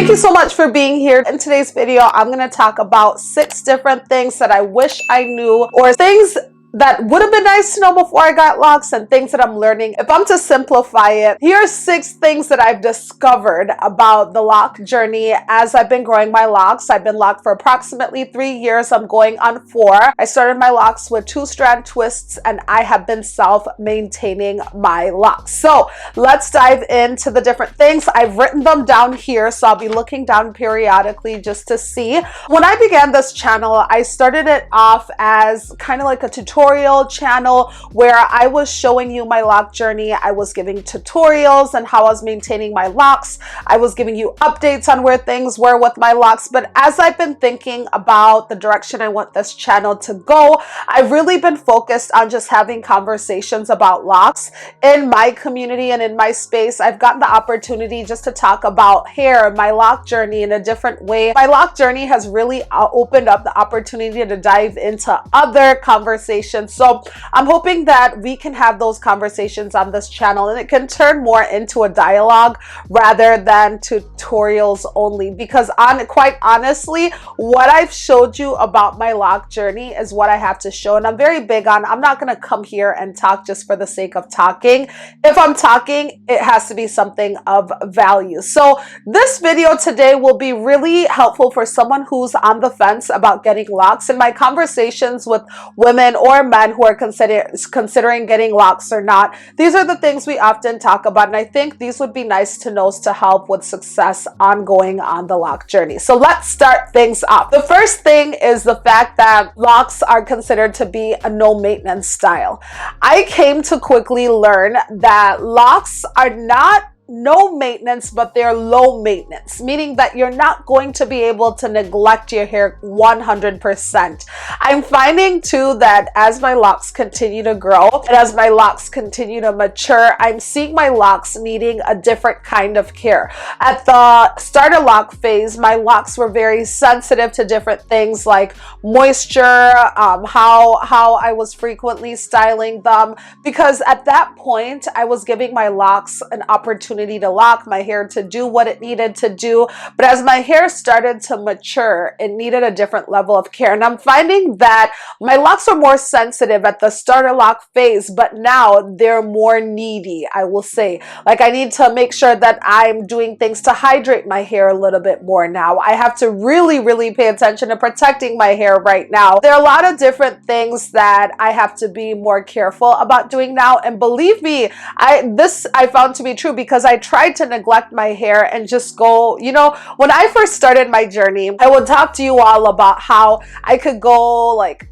Thank you so much for being here. In today's video, I'm going to talk about 6 different things that I wish I knew, or things that would have been nice to know before I got locks, and things that I'm learning. If I'm to simplify it, here are 6 things that I've discovered about the lock journey as I've been growing my locks. I've been locked for approximately 3 years. I'm going on 4. I started my locks with 2-strand twists, and I have been self-maintaining my locks. So let's dive into the different things. I've written them down here, so I'll be looking down periodically just to see. When I began this channel, I started it off as kind of like a tutorial channel where I was showing you my lock journey. I was giving tutorials on how I was maintaining my locks. I was giving you updates on where things were with my locks. But as I've been thinking about the direction I want this channel to go, I've really been focused on just having conversations about locks in my community and in my space. I've gotten the opportunity just to talk about hair, my lock journey in a different way. My lock journey has really opened up the opportunity to dive into other conversations. So I'm hoping that we can have those conversations on this channel and it can turn more into a dialogue rather than tutorials only, because quite honestly, what I've showed you about my lock journey is what I have to show, and I'm very big on, I'm not going to come here and talk just for the sake of talking. If I'm talking, it has to be something of value. So this video today will be really helpful for someone who's on the fence about getting locks. In my conversations with women or men who are considering getting locks or not, these are the things we often talk about, and I think these would be nice to know to help with success ongoing on the lock journey. So let's start things off. The first thing is the fact that locks are considered to be a no maintenance style. I came to quickly learn that locks are not no maintenance, but they're low maintenance, meaning that you're not going to be able to neglect your hair 100%. I'm finding too that as my locks continue to grow and as my locks continue to mature, I'm seeing my locks needing a different kind of care. At the starter lock phase, my locks were very sensitive to different things like moisture, how I was frequently styling them, because at that point I was giving my locks an opportunity to lock, my hair to do what it needed to do. But as my hair started to mature, it needed a different level of care. And I'm finding that my locks are more sensitive at the starter lock phase, but now they're more needy, I will say. Like, I need to make sure that I'm doing things to hydrate my hair a little bit more now. I have to really pay attention to protecting my hair right now. There are a lot of different things that I have to be more careful about doing now. And believe me, I found to be true, because I tried to neglect my hair and just go, you know, when I first started my journey, I would talk to you all about how I could go like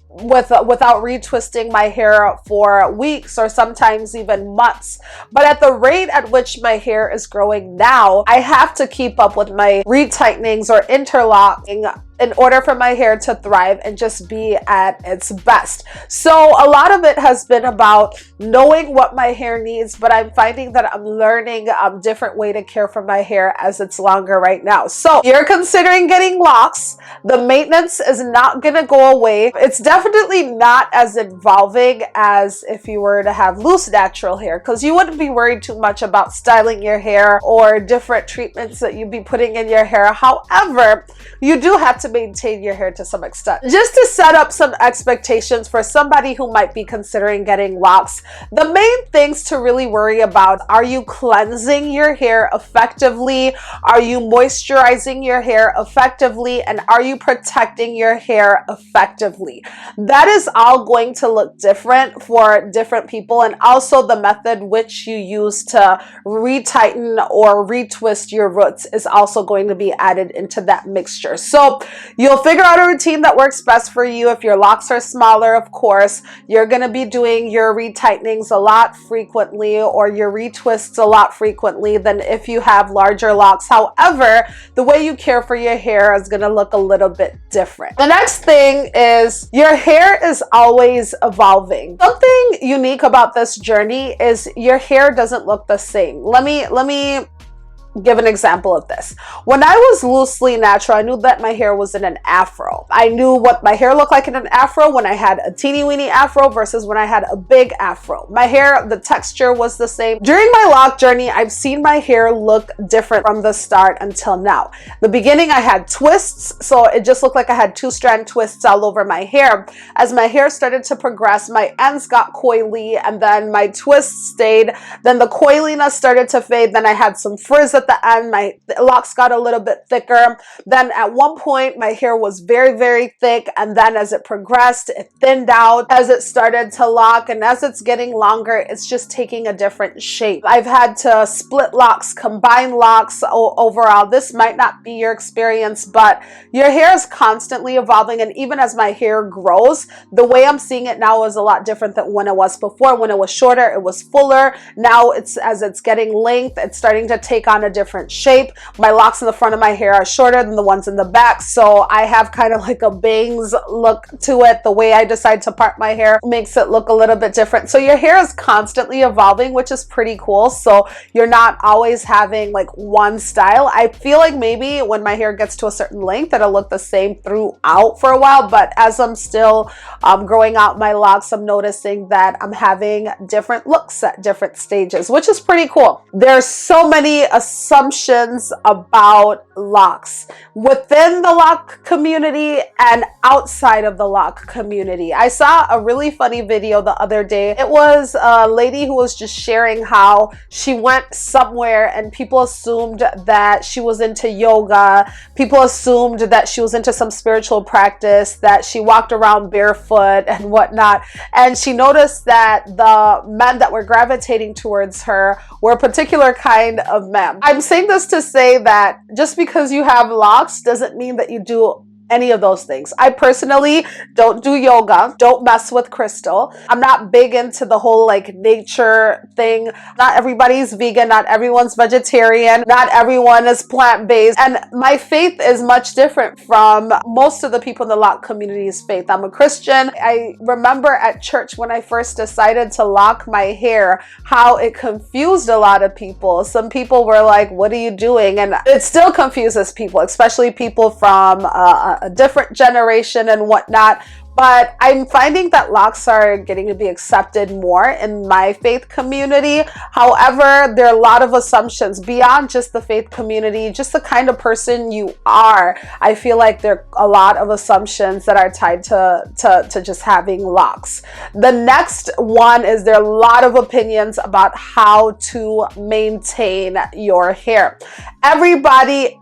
without retwisting my hair for weeks or sometimes even months. But at the rate at which my hair is growing now, I have to keep up with my retightenings or interlocking in order for my hair to thrive and just be at its best. So a lot of it has been about knowing what my hair needs, but I'm finding that I'm learning a different way to care for my hair as it's longer right now. So if you're considering getting locks, the maintenance is not going to go away. It's definitely not as involving as if you were to have loose natural hair, because you wouldn't be worried too much about styling your hair or different treatments that you'd be putting in your hair. However, you do have to maintain your hair to some extent. Just to set up some expectations for somebody who might be considering getting locks, the main things to really worry about: are you cleansing your hair effectively? Are you moisturizing your hair effectively? And are you protecting your hair effectively? That is all going to look different for different people, and also the method which you use to retighten or retwist your roots is also going to be added into that mixture. So you'll figure out a routine that works best for you. If your locks are smaller, of course, you're going to be doing your retightenings a lot frequently or your retwists a lot frequently than if you have larger locks. However, the way you care for your hair is going to look a little bit different. The next thing is your hair is always evolving. Something unique about this journey is your hair doesn't look the same. Let me give an example of this. When I was loosely natural, I knew that my hair was in an afro. I knew what my hair looked like in an afro when I had a teeny weeny afro versus when I had a big afro. My hair, the texture was the same. During my lock journey, I've seen my hair look different from the start until now. The beginning, I had twists, so it just looked like I had 2-strand twists all over my hair. As my hair started to progress, my ends got coily, and then my twists stayed. Then the coiliness started to fade. Then I had some frizz at the end. My locks got a little bit thicker. Then at one point my hair was very, very thick, and then as it progressed, it thinned out as it started to lock, and as it's getting longer, it's just taking a different shape. I've had to split locks, combine locks. Overall, this might not be your experience, but your hair is constantly evolving, and even as my hair grows, the way I'm seeing it now is a lot different than when it was before. When it was shorter, it was fuller. Now as it's getting length, it's starting to take on a different shape. My locks in the front of my hair are shorter than the ones in the back, so I have kind of like a bangs look to it. The way I decide to part my hair makes it look a little bit different. So your hair is constantly evolving, which is pretty cool. So you're not always having like one style. I feel like maybe when my hair gets to a certain length, it'll look the same throughout for a while, but as I'm still growing out my locks, I'm noticing that I'm having different looks at different stages, which is pretty cool. There's so many assumptions about locks within the lock community and outside of the lock community. I saw a really funny video the other day. It was a lady who was just sharing how she went somewhere and people assumed that she was into yoga. People assumed that she was into some spiritual practice, that she walked around barefoot and whatnot. And she noticed that the men that were gravitating towards her were a particular kind of men. I'm saying this to say that just because you have locks doesn't mean that you do any of those things. I personally don't do yoga, don't mess with crystal. I'm not big into the whole like nature thing. Not everybody's vegan, not everyone's vegetarian, not everyone is plant-based, and my faith is much different from most of the people in the lock community's faith. I'm a Christian. I remember at church when I first decided to lock my hair, how it confused a lot of people. Some people were like, what are you doing? And it still confuses people, especially people from a different generation and whatnot. But I'm finding that locks are getting to be accepted more in my faith community. However, there are a lot of assumptions beyond just the faith community, just the kind of person you are. I feel like there are a lot of assumptions that are tied to just having locks. The next one is there are a lot of opinions about how to maintain your hair. Everybody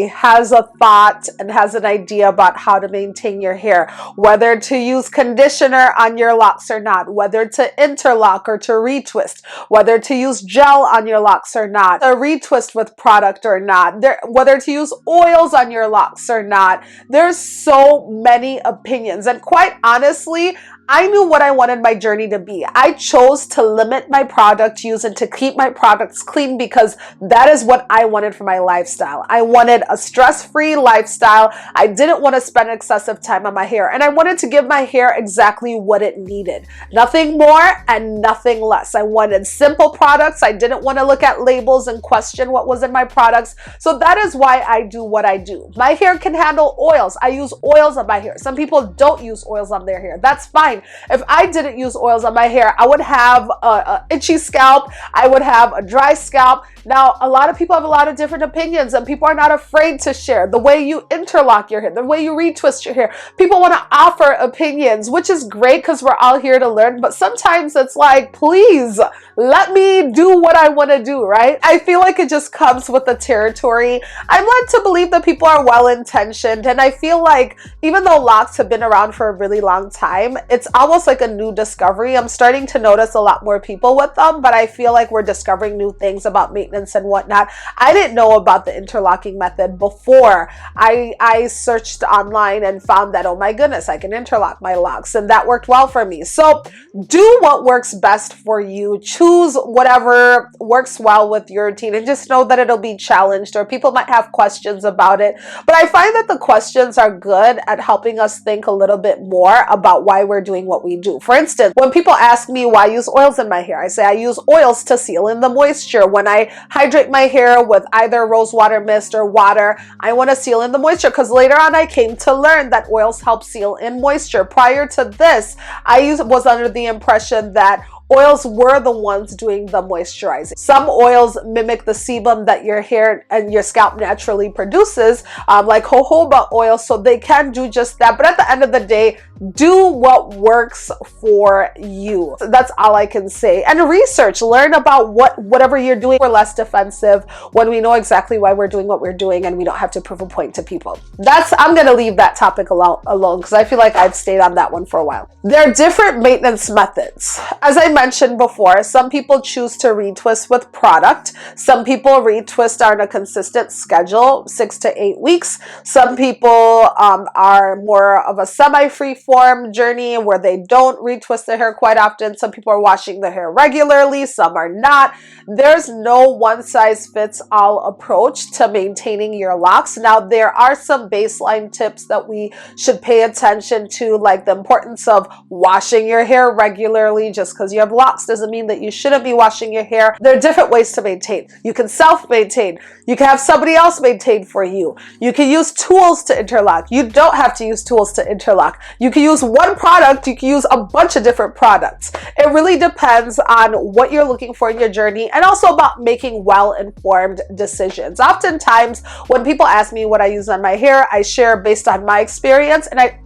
has a thought and has an idea about how to maintain your hair. Whether to use conditioner on your locks or not, whether to interlock or to retwist, whether to use gel on your locks or not, a retwist with product or not, whether to use oils on your locks or not. There's so many opinions, and quite honestly, I knew what I wanted my journey to be. I chose to limit my product use and to keep my products clean because that is what I wanted for my lifestyle. I wanted a stress-free lifestyle. I didn't want to spend excessive time on my hair, and I wanted to give my hair exactly what it needed. Nothing more and nothing less. I wanted simple products. I didn't want to look at labels and question what was in my products. So that is why I do what I do. My hair can handle oils. I use oils on my hair. Some people don't use oils on their hair. That's fine. If I didn't use oils on my hair, I would have a itchy scalp. I would have a dry scalp. Now, a lot of people have a lot of different opinions, and people are not afraid to share the way you interlock your hair, the way you retwist your hair. People want to offer opinions, which is great because we're all here to learn. But sometimes it's like, please let me do what I want to do, right? I feel like it just comes with the territory. I'm led to believe that people are well-intentioned, and I feel like even though locks have been around for a really long time, it's almost like a new discovery. I'm starting to notice a lot more people with them, but I feel like we're discovering new things about maintenance and whatnot. I didn't know about the interlocking method before I searched online and found that, oh my goodness, I can interlock my locks, and that worked well for me. So do what works best for you. Choose choose whatever works well with your routine, and just know that it'll be challenged, or people might have questions about it. But I find that the questions are good at helping us think a little bit more about why we're doing what we do. For instance, when people ask me why I use oils in my hair, I say I use oils to seal in the moisture. When I hydrate my hair with either rose water mist or water, I want to seal in the moisture, because later on I came to learn that oils help seal in moisture. Prior to this, I was under the impression that oils were the ones doing the moisturizing. Some oils mimic the sebum that your hair and your scalp naturally produces, like jojoba oil, so they can do just that. But at the end of the day, do what works for you. That's all I can say. And research, learn about whatever you're doing. We're less defensive when we know exactly why we're doing what we're doing, and we don't have to prove a point to people. I'm gonna leave that topic alone because I feel like I've stayed on that one for a while. There are different maintenance methods. As I mentioned before, some people choose to retwist with product. Some people retwist on a consistent schedule, 6 to 8 weeks. Some people are more of a semi-free form journey where they don't retwist their hair quite often. Some people are washing their hair regularly, some are not. There's no one size fits all approach to maintaining your locks. Now, there are some baseline tips that we should pay attention to, like the importance of washing your hair regularly. Just because you have locks doesn't mean that you shouldn't be washing your hair. There are different ways to maintain. You can self-maintain. You can have somebody else maintain for you. You can use tools to interlock. You don't have to use tools to interlock. You can use one product. You can use a bunch of different products. It really depends on what you're looking for in your journey, and also about making well-informed decisions. Oftentimes, when people ask me what I use on my hair, I share based on my experience, and I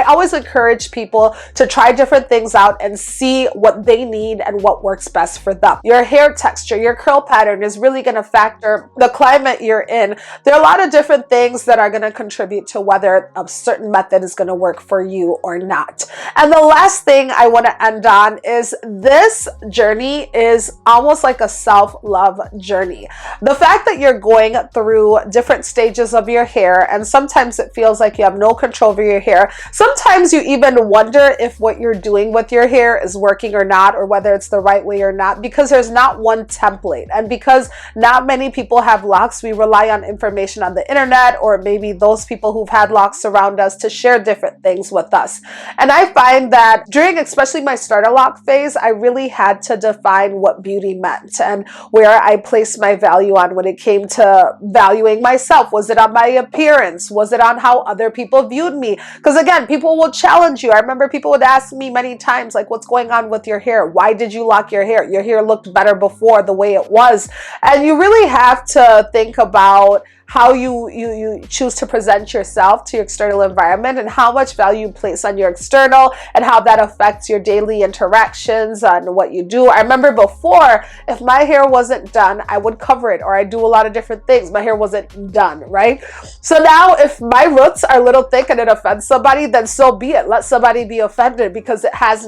always encourage people to try different things out and see what they need and what works best for them. Your hair texture, your curl pattern is really going to factor the climate you're in. There are a lot of different things that are going to contribute to whether a certain method is going to work for you or not. And the last thing I want to end on is this journey is almost like a self-love journey. The fact that you're going through different stages of your hair, and sometimes it feels like you have no control over your hair. Sometimes you even wonder if what you're doing with your hair is working or not, or whether it's the right way or not, because there's not one template. And because not many people have locks, we rely on information on the internet, or maybe those people who've had locks around us to share different things with us. And I find that during especially my starter lock phase, I really had to define what beauty meant and where I placed my value on when it came to valuing myself. Was it on my appearance? Was it on how other people viewed me? Because again, people will challenge you. I remember people would ask me many times, like, what's going on with your hair? Why did you lock your hair? Your hair looked better before the way it was. And you really have to think about how you choose to present yourself to your external environment, and how much value you place on your external, and how that affects your daily interactions and what you do. I remember before, if my hair wasn't done, I would cover it, or I do a lot of different things. My hair wasn't done, right? So now if my roots are a little thick and it offends somebody, then so be it. Let somebody be offended, because it has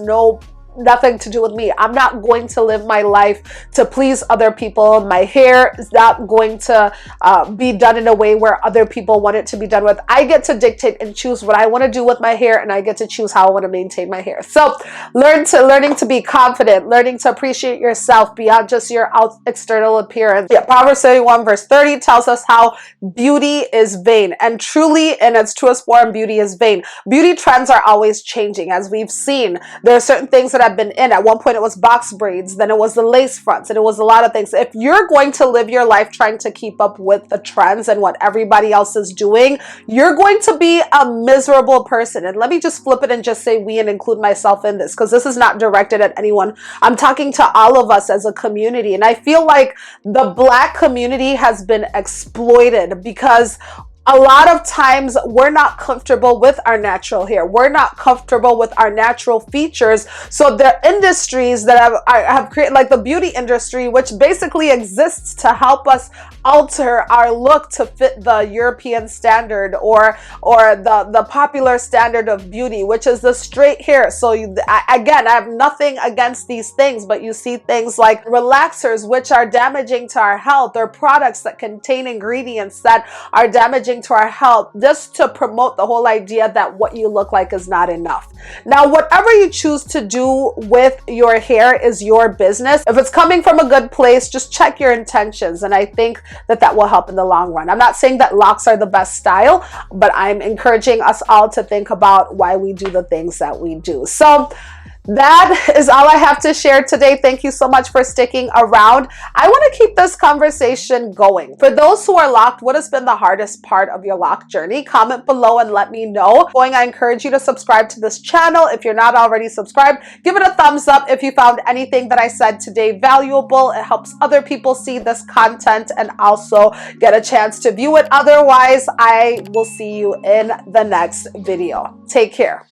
nothing to do with me. I'm not going to live my life to please other people. My hair is not going to be done in a way where other people want it to be done with. I get to dictate and choose what I want to do with my hair, and I get to choose how I want to maintain my hair. So learning to be confident, learning to appreciate yourself beyond just your external appearance. Yeah, Proverbs 31 verse 30 tells us how beauty is vain, and truly in its truest form, beauty is vain. Beauty trends are always changing, as we've seen. There are certain things that I've been in. At one point it was box braids, then it was the lace fronts, and it was a lot of things. If you're going to live your life trying to keep up with the trends and what everybody else is doing, you're going to be a miserable person. And let me just flip it and just say we, and include myself in this, because this is not directed at anyone. I'm talking to all of us as a community, and I feel like the Black community has been exploited, because a lot of times we're not comfortable with our natural hair. We're not comfortable with our natural features. So the industries that have created, like the beauty industry, which basically exists to help us alter our look to fit the European standard or the popular standard of beauty, which is the straight hair. So again, I have nothing against these things, but you see things like relaxers, which are damaging to our health, or products that contain ingredients that are damaging to our health, just to promote the whole idea that what you look like is not enough. Now, whatever you choose to do with your hair is your business. If it's coming from a good place, just check your intentions, and I think that will help in the long run. I'm not saying that locks are the best style, but I'm encouraging us all to think about why we do the things that we do. So that is all I have to share today. Thank you so much for sticking around. I want to keep this conversation going. For those who are locked, what has been the hardest part of your lock journey? Comment below and let me know. I encourage you to subscribe to this channel. If you're not already subscribed, give it a thumbs up if you found anything that I said today valuable. It helps other people see this content and also get a chance to view it. Otherwise, I will see you in the next video. Take care.